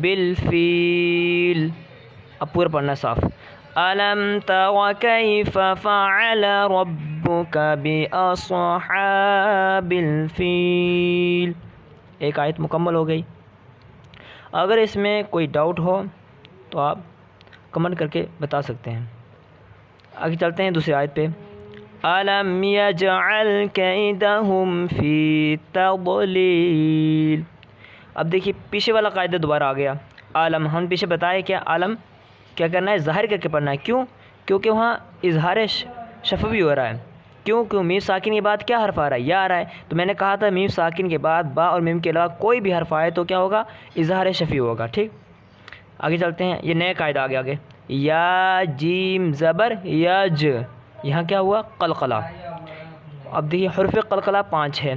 بالفیل. اب پورا پڑھنا صاف. الم تر کیف فعل ربک باصحاب الفیل. ایک آیت مکمل ہو گئی. اگر اس میں کوئی ڈاؤٹ ہو تو آپ کمنٹ کر کے بتا سکتے ہیں. آگے چلتے ہیں دوسری آیت پہ. الم یجعل کیدہم فی تضلیل. اب دیکھیے پیچھے والا قاعدہ دوبارہ آ گیا. عالم ہم پیچھے بتائے کیا عالم کیا کرنا ہے, ظاہر کر کے پڑھنا ہے. کیوں؟ کیونکہ وہاں اظہار شفوی ہو رہا ہے. کیوں میم ساکن کے بعد کیا حرف آ رہا ہے؟ یا آ رہا ہے. تو میں نے کہا تھا میم ساکن کے بعد با اور میم کے علاوہ کوئی بھی حرف آئے تو کیا ہوگا؟ اظہار شفوی ہوگا. ٹھیک, آگے چلتے ہیں. یہ نئے قاعدہ آگے. یا جیم زبر یج, یہاں کیا ہوا؟ قلقلہ. اب دیکھیے حرف قلقلہ 5 ہے.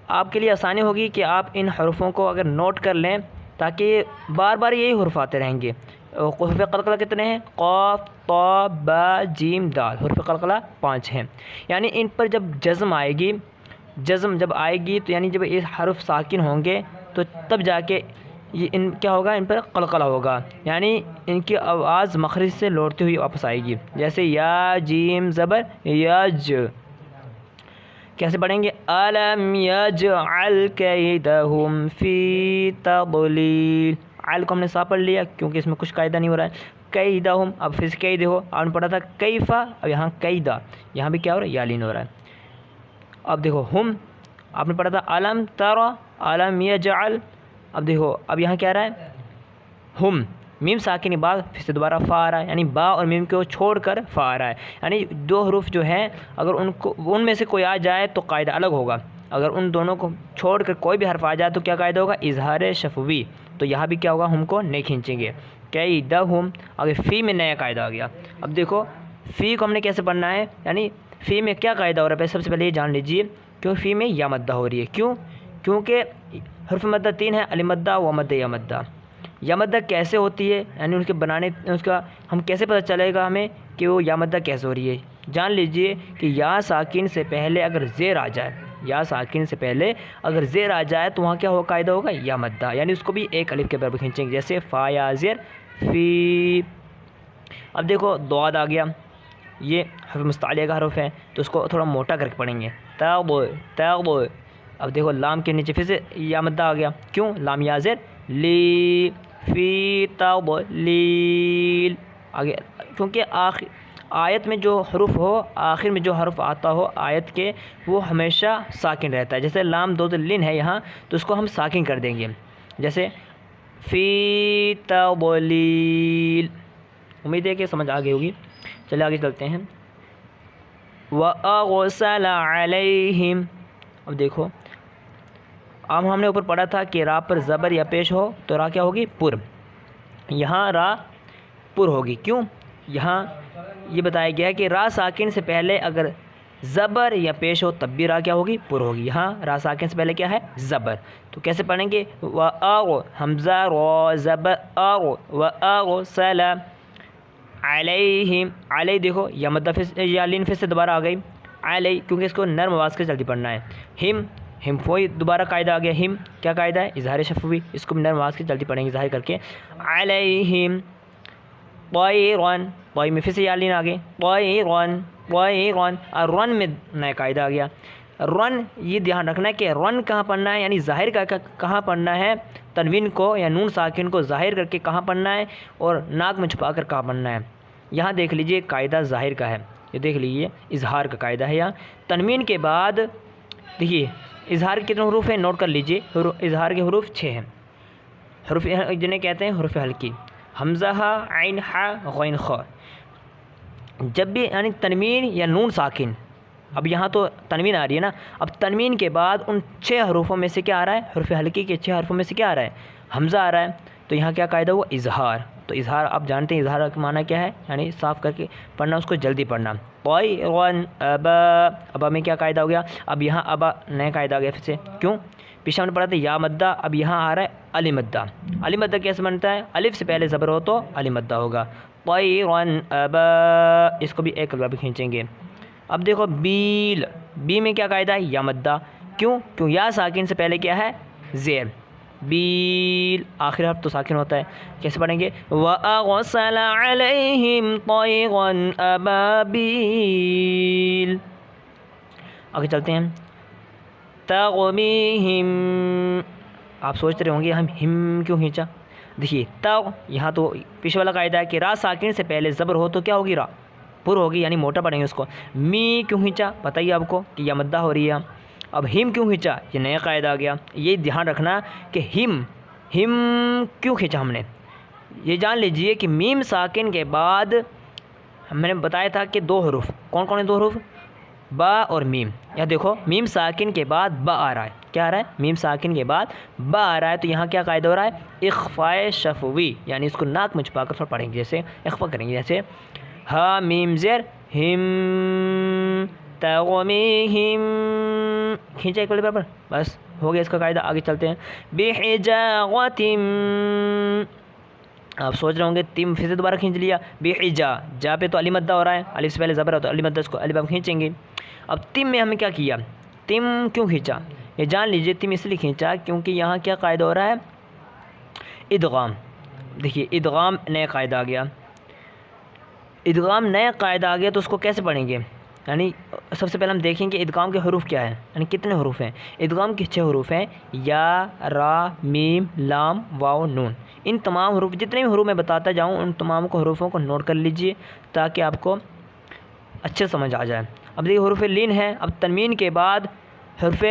آپ کے لیے آسانی ہوگی کہ آپ ان حروفوں کو اگر نوٹ کر لیں تاکہ بار بار یہی حروف آتے رہیں گے. حروف قلقلہ کتنے ہیں؟ قاف طا با جیم دال. حروف قلقلہ 5 ہیں. یعنی ان پر جب جزم آئے گی, جزم جب آئے گی تو یعنی جب یہ حرف ساکن ہوں گے تو تب جا کے یہ ان کیا ہوگا؟ ان پر قلقلہ ہوگا. یعنی ان کی آواز مخرج سے لوٹتی ہوئی واپس آئے گی. جیسے یا جیم زبر یج. کیسے پڑھیں گے؟ الم یجعل کیدہم فی تضلیل. عل کو ہم نے صاف پڑھ لیا کیونکہ اس میں کچھ قاعدہ نہیں ہو رہا ہے. کیدہم, اب پھر سے قید ہو. آپ نے پڑھا تھا کیفا, اب یہاں قیدا, یہاں بھی کیا ہو رہا ہے؟ یا لین ہو رہا ہے. اب دیکھو ہم, آپ نے پڑھا تھا الم ترى الم یجعل. اب دیکھو اب یہاں کیا آ رہا ہے؟ ہم. میم ساکن کے بعد پھر سے دوبارہ فا آ رہا ہے. یعنی با اور میم کو چھوڑ کر فا آ رہا ہے. یعنی دو حروف جو ہیں اگر ان میں سے کوئی آ جائے تو قاعدہ الگ ہوگا. اگر ان دونوں کو چھوڑ کر کوئی بھی حرف آ جائے تو کیا قاعدہ ہوگا؟ اظہار شفوی. تو یہاں بھی کیا ہوگا؟ ہم کو نہیں کھینچیں گے. کیدہم. اگر فی میں نیا قاعدہ آ گیا. اب دیکھو فی کو ہم نے کیسے پڑھنا ہے, یعنی فی میں کیا قاعدہ ہو رہا ہے؟ سب سے پہلے یہ جان لیجیے. کیوں فی میں یا مدہ ہو رہی ہے؟ کیونکہ حرف مدہ 3 ہے, الف مدہ و مدہ یا مدہ. یا مدہ کیسے ہوتی ہے, یعنی اس کے بنانے اس کا ہم کیسے پتہ چلے گا ہمیں کہ وہ یا مدہ کیسے ہو رہی ہے؟ جان لیجئے کہ یا ساکن سے پہلے اگر زیر آ جائے, یا ساکن سے پہلے اگر زیر آ جائے تو وہاں کیا ہو قاعدہ ہوگا؟ یا مدہ. یعنی اس کو بھی ایک الف کے برابر کھینچیں گے, جیسے فا یا زیر فی. اب دیکھو دواد آ گیا. یہ حرف مستعلیہ کا حرف ہے تو اس کو تھوڑا موٹا کر کے پڑھیں گے. تغ. اب دیکھو لام کے نیچے پھر سے یا مدہ آ گیا. کیوں؟ لام یا زیر لی فی تضلیل. آگے کیونکہ آیت میں جو حروف ہو, آخر میں جو حرف آتا ہو آیت کے, وہ ہمیشہ ساکن رہتا ہے. جیسے لام دو لین ہے یہاں تو اس کو ہم ساکن کر دیں گے, جیسے فی تضلیل. امید ہے کہ سمجھ آ گئی ہوگی. چلے آگے چلتے ہیں. وَأَرْسَلَ عَلَيْهِمْ. اب دیکھو اب ہم نے اوپر پڑھا تھا کہ را پر زبر یا پیش ہو تو را کیا ہوگی؟ پر. یہاں را پر ہوگی. کیوں؟ یہاں یہ بتایا گیا ہے کہ را ساکن سے پہلے اگر زبر یا پیش ہو تب بھی را کیا ہوگی؟ پر ہوگی. یہاں را ساکن سے پہلے کیا ہے؟ زبر. تو کیسے پڑھیں گے؟ حمزہ رو زبر وَأَرْسَلَ علیہم. علیہ دیکھو یا مدہ یا لین پھر سے دوبارہ آ گئی علیہ, کیونکہ اس کو نرم آواز کے جلدی پڑھنا ہے. ہم وہی دوبارہ قاعدہ آ گیا. ہم کیا قاعدہ ہے؟ اظہار شفوی. اس کو بھی نرم آواز کے جلدی پڑھیں گے ظاہر کر کے. علیہم طیرن. طی میں پھر سے یا لین آ گئی. طیرن. اور رن میں نیا قاعدہ آ گیا. رن, یہ دھیان رکھنا ہے کہ رن کہاں پڑھنا ہے, یعنی ظاہر کا کہاں پڑھنا ہے, تنوین کو یا نون ساکن کو ظاہر کر کے کہاں پڑھنا ہے اور ناک میں چھپا کر کہاں پڑھنا ہے. یہاں دیکھ لیجئے قاعدہ ظاہر کا ہے. یہ دیکھ لیجئے اظہار کا قاعدہ ہے. یہاں تنوین کے بعد دیکھیے اظہار کے کتنے حروف ہیں نوٹ کر لیجئے. اظہار کے حروف 6 ہیں. حروف جنہیں کہتے ہیں حروف حلقی. حمزہ عین حا غین خ. جب بھی یعنی تنوین یا نون ساکن, اب یہاں تو تنوین آ رہی ہے نا, اب تنوین کے بعد ان 6 حروفوں میں سے کیا آ رہا ہے؟ حروف حلقی کے 6 حروفوں میں سے کیا آ رہا ہے؟ حمزہ آ رہا ہے. تو یہاں کیا قاعدہ ہوا؟ اظہار. تو اظہار آپ جانتے ہیں اظہار کا معنی کیا ہے, یعنی صاف کر کے پڑھنا, اس کو جلدی پڑھنا. طیرن ابا. ابا میں کیا قاعدہ ہو گیا؟ اب یہاں ابا نیا قاعدہ آ گیا پھر سے. کیوں؟ پیچھے ہم نے پڑھا تھا یا مدہ, اب یہاں آ رہا ہے الف مدہ. الف مدہ کیسے بنتا ہے؟ الف سے پہلے زبر ہو تو الف مدہ ہوگا. طیرن ابا. اس کو بھی ایک لفظ کھینچیں گے. اب دیکھو بی میں کیا قاعدہ ہے؟ یا مدہ. کیوں یا ساکن سے پہلے کیا ہے؟ زیر. بیل، آخر حرف تو ساکن ہوتا ہے، کیسے پڑھیں گے؟ وَأَرْسَلَ عَلَيْهِمْ طَيْرًا أَبَابِيلَ۔ آگے چلتے ہیں، تَرْمِيهِمْ، آپ سوچ رہے ہوں گے ہم ہم کیوں کھینچا؟ دیکھیے یہاں تو پیچھے والا قاعدہ ہے کہ را ساکن سے پہلے زبر ہو تو کیا ہوگی؟ را پر ہوگی، یعنی موٹا پڑھیں گے اس کو۔ می کیوں کھینچا؟ بتائیے آپ کو کہ یہ مدہ ہو رہی ہے۔ اب ہم کیوں کھینچا؟ یہ نیا قاعدہ آ گیا، یہ دھیان رکھنا کہ ہم کیوں کھینچا ہم نے۔ یہ جان لیجئے کہ میم ساکن کے بعد میں نے بتایا تھا کہ دو حروف، کون کون ہیں دو حروف؟ با اور میم۔ یا دیکھو میم ساکن کے بعد با آ رہا ہے، کیا آ رہا ہے؟ میم ساکن کے بعد با آ رہا ہے، تو یہاں کیا قاعدہ ہو رہا ہے؟ اخفاء شفوی، یعنی اس کو ناک میں چھپا کر پڑھیں گے، جیسے اخفا کریں گے، جیسے ہا میم زیر ہم ترمیہم، کھینچا ایک برابر، بس ہو گیا اس کا قاعدہ۔ آگے چلتے ہیں، بحجارۃ، آپ سوچ رہے ہوں گے تم پھر سے دوبارہ کھینچ لیا، بحجا، جا پہ تو علی مدہ ہو رہا ہے، الف سے پہلے زبر ہے تو علی مدہ، اس کو الف ہم کھینچیں گے۔ اب تم میں ہم نے کیا کیا؟ تم کیوں کھینچا؟ یہ جان لیجئے تم اس لیے کھینچا کیونکہ یہاں کیا قاعدہ ہو رہا ہے؟ ادغام۔ دیکھیے ادغام نیا قاعدہ آ گیا، ادغام نیا قاعدہ آ گیا تو اس کو کیسے پڑھیں گے؟ یعنی سب سے پہلے ہم دیکھیں کہ ادغام کے حروف کیا ہیں، یعنی کتنے حروف ہیں۔ ادغام کے 6 حروف ہیں، یا، را، میم، لام، واو، نون۔ ان تمام حروف، جتنے بھی حروف میں بتاتا جاؤں ان تمام کو حروفوں کو نوٹ کر لیجئے تاکہ آپ کو اچھے سمجھ آ جائے۔ اب دیکھیے حروف لین ہے، اب تنوین کے بعد حرف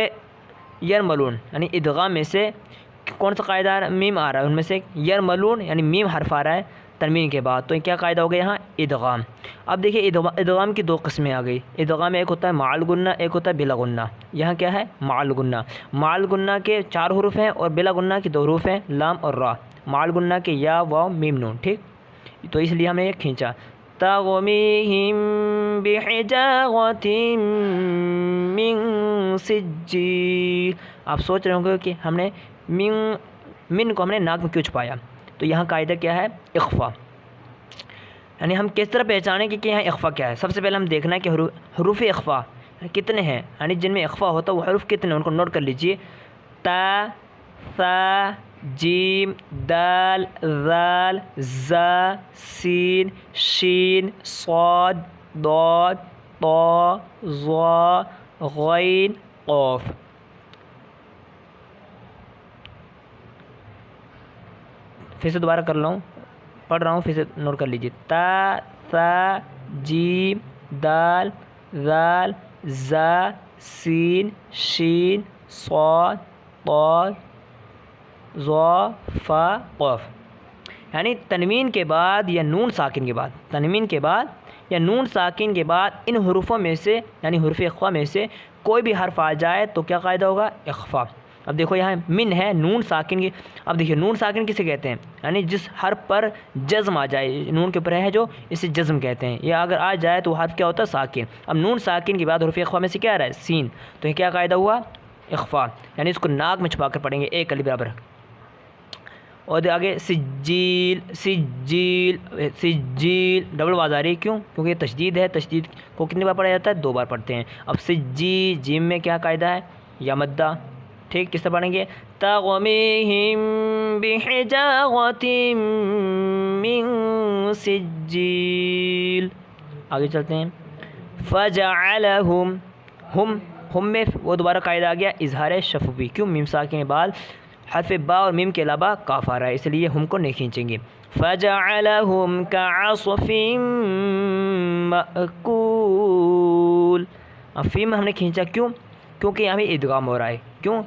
یرملون، یعنی ادغام میں سے کون سا قاعدہ آ رہا ہے؟ میم آ رہا ہے، ان میں سے یرملون یعنی میم حرف آ رہا ہے تنوین کے بعد، تو کیا قاعدہ ہو گیا یہاں؟ ادغام۔ اب دیکھیے ادغام کی 2 قسمیں آ گئی، ادغام ایک ہوتا ہے مع الغنہ، ایک ہوتا ہے بلا غنہ۔ یہاں کیا ہے؟ مع الغنہ۔ مع الغنہ کے 4 حروف ہیں اور بلا غنہ کے 2 حروف ہیں، لام اور را۔ مع الغنہ کے یا، واو، میم، نون، ٹھیک، تو اس لیے ہم نے یہ کھینچا، ترمیہم بحجارۃ من سجیل۔ آپ سوچ رہے ہوں گے کہ ہم نے من کو ہم نے ناک میں کیوں چھپایا؟ تو یہاں قاعدہ کیا ہے؟ اخفا، یعنی ہم کس طرح پہچانیں کہ یہاں اخفا کیا ہے؟ سب سے پہلے ہم دیکھنا ہے کہ حروف اخفا کتنے ہیں، یعنی جن میں اخفا ہوتا ہے وہ حروف کتنے ہیں، ان کو نوٹ کر لیجئے، تا، ثا، جیم، دال، ذال، زا، سین، شین، صاد، ضاد، طا، ظا، غین، قاف۔ پھر سے دوبارہ کر لوں، پڑھ رہا ہوں، پھر سے نوٹ کر لیجیے، تا، ثا، جیم، دال، ذال، زا، سین، شین، صاد، طا، ظا، فا، قاف۔ یعنی تنوین کے بعد یا نون ساکن کے بعد، تنوین کے بعد یا نون ساکن کے بعد ان حروفوں میں سے یعنی حروف اخفا میں سے کوئی بھی حرف آ جائے تو کیا قاعدہ ہوگا؟ اخفا۔ اب دیکھو یہاں من ہے، نون ساکن کی، اب دیکھیے نون ساکن کسے کہتے ہیں؟ یعنی جس حرف پر جزم آ جائے، نون کے اوپر ہے جو، اسے جزم کہتے ہیں، یا اگر آ جائے تو وہ حرف کیا ہوتا ہے؟ ساکن۔ اب نون ساکن کے بعد حروف اخفا میں سے کیا آ رہا ہے؟ سین، تو یہ کیا قاعدہ ہوا؟ اخفا، یعنی اس کو ناک میں چھپا کر پڑھیں گے، ایک علی برابر۔ اور آگے سجیل، سجیل، سجیل، ڈبل آواز آ رہی ہے، کیوں؟ کیونکہ یہ تشدید ہے، تشدید کو کتنی بار پڑھا جاتا ہے؟ 2 بار پڑھتے ہیں۔ اب سجی، جیم میں کیا قاعدہ ہے؟ یا مدہ، ٹھیک، کس طرح پڑھیں گے؟ ترمیہم بحجارۃ من سجیل۔ آگے چلتے ہیں، فجعلہم، ہم میں وہ دوبارہ قاعدہ آ گیا اظہار شفوی، کیوں؟ میم ساکن کے بعد حرف با اور میم کے علاوہ کاف آ رہا ہے، اس لیے ہم کو نہیں کھینچیں گے۔ فجعلہم کعصف مأکول۔ اب فیم ہم نے کھینچا، کیوں؟ کیونکہ یہاں بھی ادغام ہو رہا ہے، کیوں؟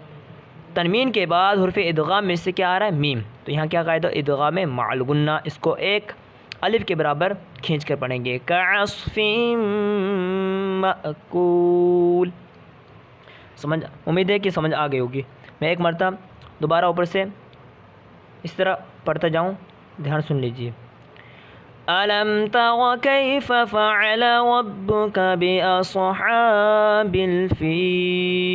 تنوین کے بعد حرف ادغام میں سے کیا آ رہا ہے؟ میم، تو یہاں کیا قاعدہ؟ ادغام مع الغنہ، اس کو ایک الف کے برابر کھینچ کر پڑھیں گے، کعصف مأکول۔ سمجھ، امید ہے کہ سمجھ آ گئی ہوگی۔ میں ایک مرتبہ دوبارہ اوپر سے اس طرح پڑھتا جاؤں، دھیان سن لیجیے۔ أَلَمْ تَرَ كَيْفَ فَعَلَ رَبُّكَ بِأَصْحَابِ الْفِيلِ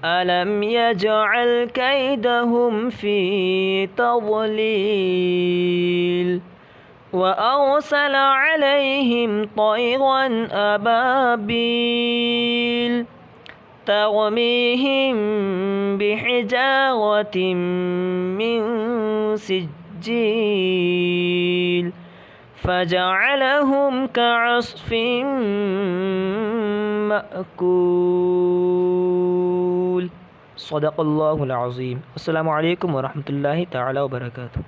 أَلَمْ يَجْعَلْ كَيْدَهُمْ فِي تَضْلِيلٍ وَأَرْسَلَ عَلَيْهِمْ طَيْرًا أَبَابِيلَ ترميهم بحجارة من سجيل فجعلهم كعصف مأكول. صدق اللہ العظیم. السلام علیکم ورحمۃ اللہ تعالی وبرکاتہ.